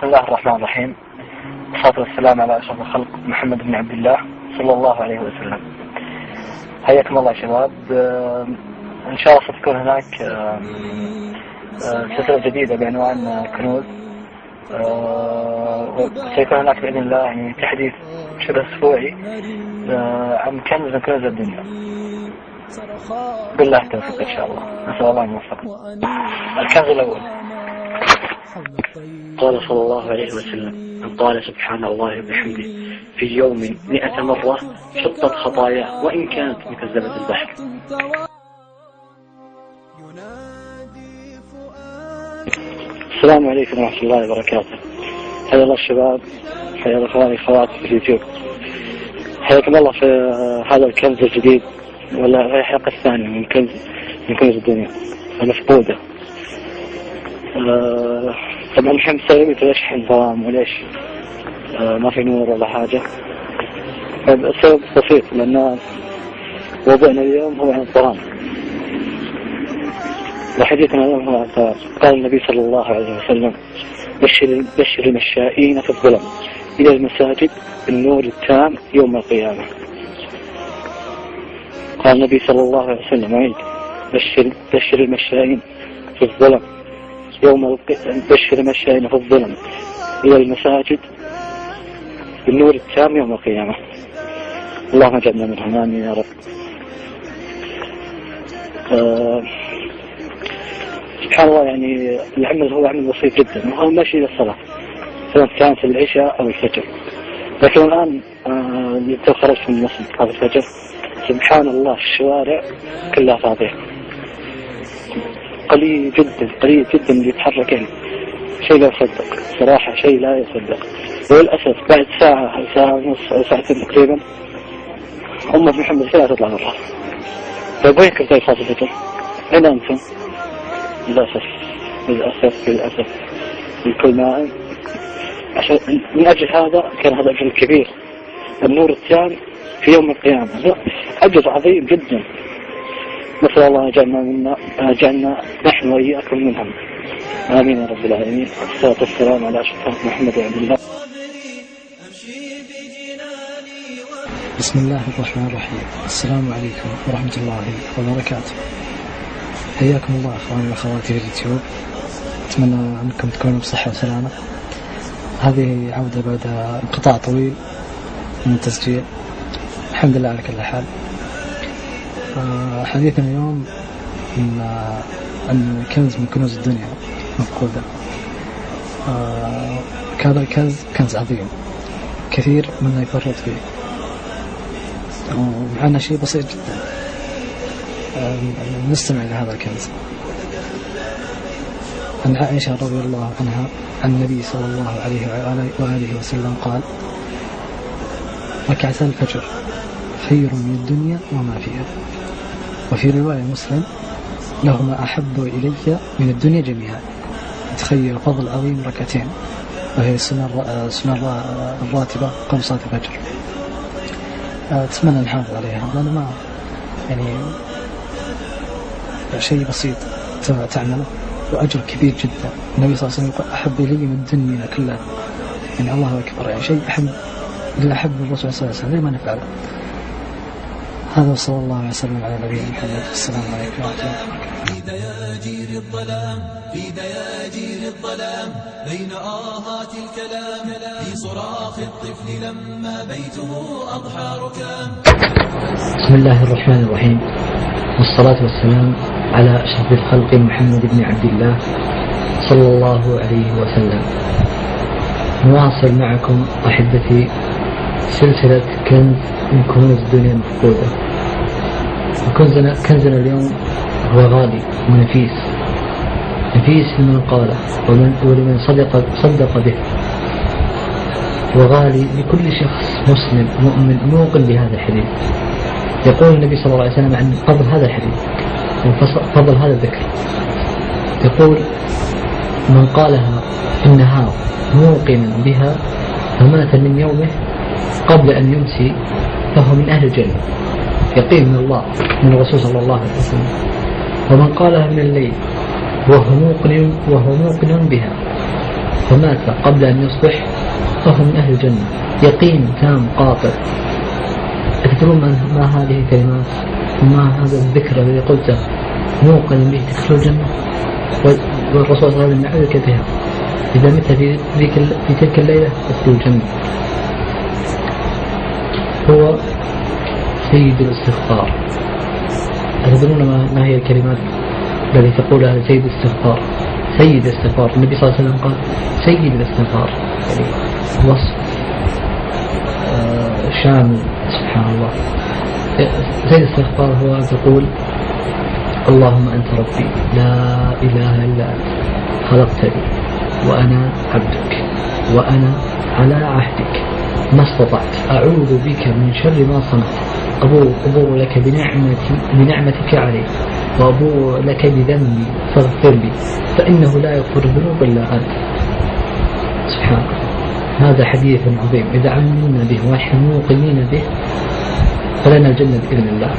بسم الله الرحمن الرحيم، والصلاة والسلام على أشرف الخلق محمد بن عبد الله صلى الله عليه وسلم. حياكم الله يا شباب. إن شاء الله ستكون هناك سلسلة جديدة بعنوان كنوز، وسيكون هناك بإذن الله يعني تحديث شبه أسبوعي عن كنز من كنوز الدنيا. بالله التوفيق إن شاء الله، نسأل الله أن يوفقنا. الكنز الأول، قال صلى الله عليه وسلم: من قال سبحان الله وبحمده في يوم 100 مرة شطت خطاياه وإن كانت مثل زبد البحر. السلام عليكم ورحمة الله وبركاته. حيا الله الشباب، حيا الله اخواني اخواتي في اليوتيوب، حياكم الله في هذا الكنز الجديد، ولا هي الحلقة الثانية من كنز الدنيا المفقودة. طبعا الحين سألوني ليش حنظام وليش ما في نور ولا حاجة. السبب بسيط، لأن وضعنا اليوم هو عن الظلام، وحديثنا اليوم هو عن الظلام. قال النبي صلى الله عليه وسلم: بشر المشائين في الظلم إلى المساجد بالنور التام يوم القيامة. قال النبي صلى الله عليه وسلم: عيد بشر المشائين في الظلم بشر المشائين في الظلم إلى المساجد بالنور التام يوم القيامة. اللهم اجعلنا منهم، آمين يا رب. سبحان الله، يعني العمل هو عمل بسيط جدا، وهو ماشي للصلاة سواء كانت العشاء أو الفجر. لكن الآن خرجت من المسجد قبل الفجر، سبحان الله الشوارع كلها فاضية، قليل جدا اللي يتحرك. يعني شيء لا يصدق صراحة، شيء لا يصدق. وللأسف بعد ساعة ونص أو ساعتين تقريبا أمة محمد فيها تطلع برا. طيب وين كنت صلاة الفجر؟ أين أنتم؟ للأسف الكل نائم. من أجل هذا كان هذا أجل كبير، النور التام في يوم القيامة، أجر عظيم جدا. نسأل الله جعلنا نحن وإياكم منهم، آمين يا رب العالمين. الصلاة والسلام على أشرف محمد وعبد الله. بسم الله الرحمن الرحيم. السلام عليكم ورحمة الله وبركاته. حياكم الله أخواني وأخواتي في اليوتيوب، أتمنى أنكم تكونوا بصحة وسلامة. هذه عودة بعد انقطاع طويل من التسجيل، الحمد لله على كل حال. حديثنا اليوم عن كنز من كنوز الدنيا مفقودة. هذا الكنز كنز عظيم، كثير منا يفرط فيه، ومعنا شيء بسيط جدا نستمع لهذا الكنز. عن عائشة رضي الله عنها عن النبي صلى الله عليه وآله وسلم قال: ركعتا الفجر خير من الدنيا وما فيها. وفي رواية مسلم: لهما أحب إلي من الدنيا جميعا. تخيل فضل عظيم ركعتين، وهي السنة الراتبة قبل صلاة الفجر. أتمنى نحافظ عليها، لأنه ما يعني شيء بسيط تعمله وأجر كبير جدا. النبي صلى الله عليه وسلم يقول: أحب إلي من الدنيا كلها. يعني الله أكبر، يعني شيء أحب الرسول صلى الله عليه وسلم ما نفعله. هذا صلى الله عليه وسلم على نبينا محمد. السلام عليكم ورحمة الله وبركاته. في دياجير الظلام بين آهات الكلام، في صراخ الطفل لما بيته أضحى ركام. بسم الله الرحمن الرحيم، والصلاة والسلام على أشرف الخلق محمد بن عبد الله صلى الله عليه وسلم. نواصل معكم أحبتي سلسلة كنز من كنوز الدنيا المفقودة. كنزنا اليوم هو غالي ونفيس لمن قاله ولمن صدق به، وغالي لكل شخص مسلم مؤمن موقن بهذا الحديث. يقول النبي صلى الله عليه وسلم عن فضل هذا الحديث، فضل هذا الذكر، يقول: من قالها في النهار موقنا بها فمات من يومه قبل أن يمسي فهو من أهل الجنة، يقين من الله من الرسول صلى الله عليه وسلم. ومن قالها من الليل وهو موقن بها فمات قبل أن يصبح فهو من أهل الجنة. يقين تام قاطع. تدرون ما هذه الكلمات وما هذا الذكر الذي قلته موقن به تدخل الجنة؟ والرسول صلى الله عليه وسلم يعلك بها إذا مت في تلك الليلة تدخل الجنة. هو سيد الاستغفار. تدرون ما هي الكلمات التي تقولها سيد الاستغفار؟ سيد الاستغفار، النبي صلى الله عليه وسلم قال سيد الاستغفار، يعني وصف شامل. سبحان الله. سيد الاستغفار هو أن تقول اللهم أنت ربي لا إله إلا أنت خلقتني وأنا عبدك وأنا على عهدك ما استطعت أعوذ بك من شر ما صنعت أبوء لك بنعمتك علي وأبوء لك بذنبي فاغفر لي فإنه لا يغفر الذنوب إلا أنت. سبحان الله. هذا حديث عظيم إذا عملنا به ونحن موقنين به فلنا الجنة بإذن الله.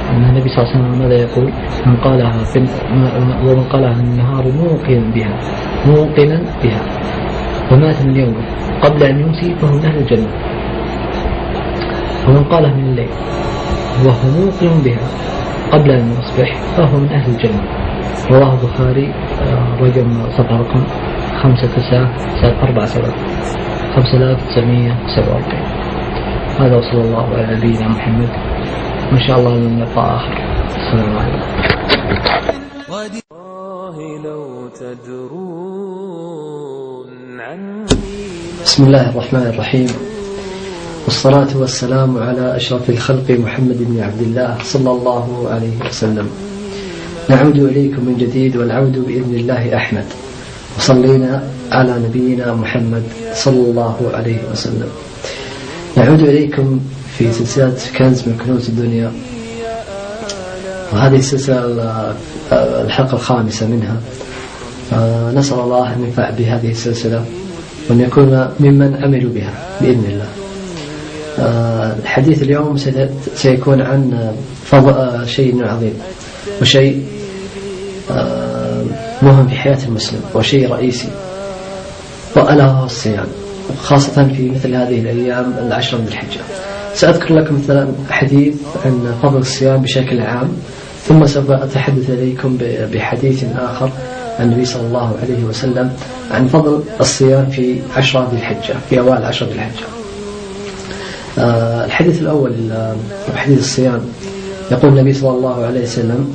أن النبي صلى الله عليه وسلم ماذا يقول؟ من قالها في النهار موقنا بها ومات من يومه قبل أن يمسي فهو من أهل الجنة. ومن قالها من الليل وهو موقن بها قبل أن يصبح فهو من أهل الجنة. رواه البخاري صفحة رقم 5947. هذا وصلى الله على نبينا محمد ما شاء الله لنا لقاء آخر. السلام عليكم. بسم الله الرحمن الرحيم، والصلاة والسلام على أشرف الخلق محمد بن عبد الله صلى الله عليه وسلم. نعود إليكم من جديد والعود بإذن الله أحمد، وصلينا على نبينا محمد صلى الله عليه وسلم. نعود إليكم في سلسلة كنز من كنوز الدنيا، وهذه السلسلة الحلقة الخامسة منها. نسأل الله أن ينفع بهذه السلسلة وأن يكون ممن عملوا بها بإذن الله. الحديث اليوم سيكون عن شيء عظيم وشيء مهم في حياة المسلم وشيء رئيسي، وألا هو الصيام، خاصة في مثل هذه الأيام العشر من الحجة. سأذكر لكم مثلا حديث عن فضل الصيام بشكل عام، ثم سوف أتحدث إليكم بحديث آخر عن النبي صلى الله عليه وسلم عن فضل الصيام في عشر ذي الحجة، في أوائل عشر ذي الحجة. الحديث الأول حديث الصيام. يقول النبي صلى الله عليه وسلم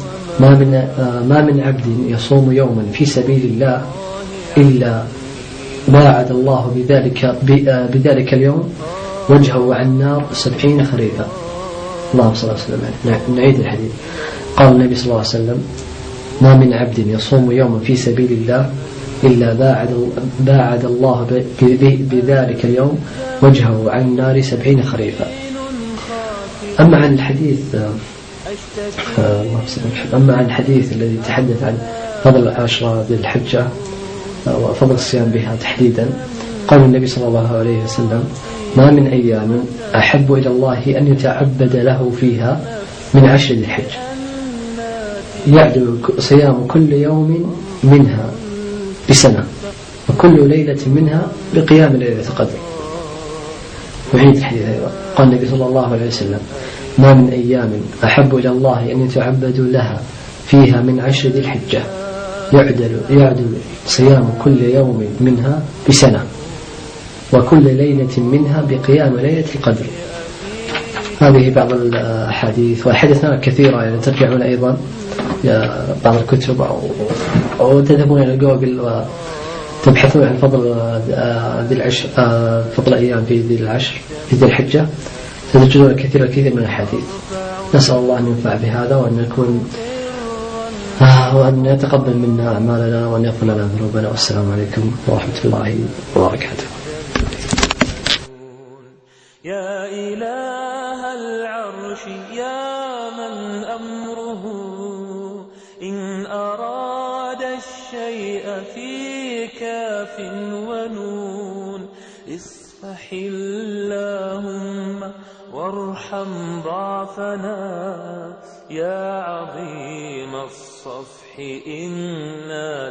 ما من عبد يصوم يوما في سبيل الله إلا باعد الله بذلك اليوم وجهه عن النار 70 خريفا. اللهم صل وسلم عليه. نعيد الحديث. قال النبي صلى الله عليه وسلم ما من عبد يصوم يوما في سبيل الله إلا باعد الله بذلك اليوم وجهه عن النار 70 خريفا. أما عن الحديث الذي يتحدث عن فضل عشر ذي الحجة وفضل الصيام بها تحديدا، قال النبي صلى الله عليه وسلم ما من أيام أحب إلى الله أن يتعبد له فيها من عشر ذي الحجة يعدل صيام كل يوم منها بسنة وكل ليلة منها بقيام ليلة القدر. وعيد الحديث أيضا. قال النبي صلى الله عليه وسلم ما من أيام أحب إلى الله أن يتعبدوا لها فيها من عشر ذي الحجة يعدل صيام كل يوم منها بسنة وكل ليلة منها بقيام ليلة القدر. هذه بعض الأحاديث، وأحاديثنا كثيرة، يعني ترجعون أيضا بعض الكتب أو تذهبون إلى جوجل وتبحثون عن فضل ذي العشر، فضل أيام في ذي العشر في ذي الحجة، تجدون الكثير من الحديث. نسأل الله أن ينفع بهذا وأن يكون وأن يتقبل منا أعمالنا وأن يغفر لنا ذنوبنا. والسلام عليكم ورحمة الله وبركاته. يا إله العرش يا من أمره إن أراد الشيء في كاف ونون اصفح اللهم وارحم ضعفنا يا عظيم الصفح إنا